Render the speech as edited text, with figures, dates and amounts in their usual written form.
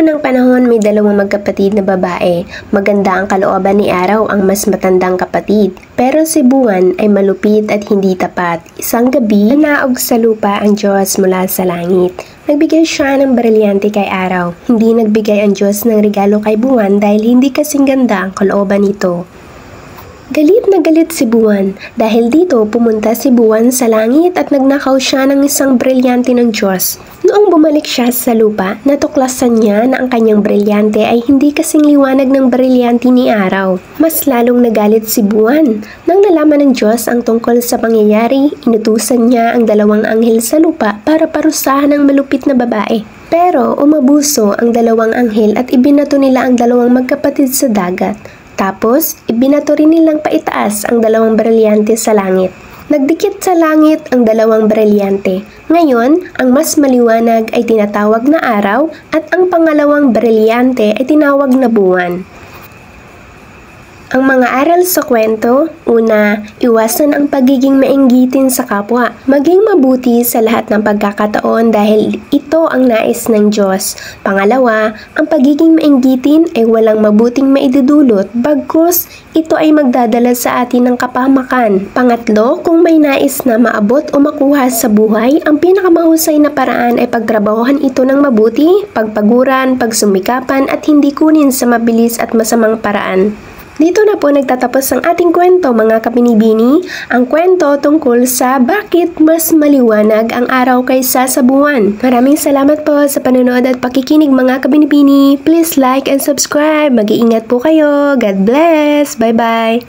unang panahon may dalawang magkapatid na babae. Maganda ang kalooban ni Araw, ang mas matandang kapatid. Pero si Buwan ay malupit at hindi tapat. Isang gabi, nanaog sa lupa ang Diyos mula sa langit. Nagbigay siya ng brilyante kay Araw. Hindi nagbigay ang Diyos ng regalo kay Buwan dahil hindi kasing ganda ang kalooban nito. Galit na galit si Buwan. Dahil dito, pumunta si Buwan sa langit at nagnakaw siya ng isang brilyante ng Diyos. Noong bumalik siya sa lupa, natuklasan niya na ang kanyang brilyante ay hindi kasing liwanag ng brilyante ni Araw. Mas lalong nagalit si Buwan. Nang nalaman ng Diyos ang tungkol sa pangyayari, inutusan niya ang dalawang anghel sa lupa para parusahan ang malupit na babae. Pero umabuso ang dalawang anghel at ibinato nila ang dalawang magkapatid sa dagat. Tapos, ibinato rin nilang paitaas ang dalawang brilyante sa langit. Nagdikit sa langit ang dalawang brilyante. Ngayon, ang mas maliwanag ay tinatawag na araw at ang pangalawang brilyante ay tinawag na buwan. Ang mga aral sa kwento, una, iwasan ang pagiging mainggitin sa kapwa. Maging mabuti sa lahat ng pagkakataon dahil ito ang nais ng Diyos. Pangalawa, ang pagiging mainggitin ay walang mabuting maidudulot, bagkus ito ay magdadala sa atin ng kapahamakan. Pangatlo, kung may nais na maabot o makuha sa buhay, ang pinakamahusay na paraan ay pagtrabahuhan ito ng mabuti, pagpaguran, pagsumikapan at hindi kunin sa mabilis at masamang paraan. Dito na po nagtatapos ang ating kwento mga kabinibini, ang kwento tungkol sa bakit mas maliwanag ang araw kaysa sa buwan. Maraming salamat po sa panonood at pakikinig mga kabinibini. Please like and subscribe. Mag-iingat po kayo. God bless. Bye-bye.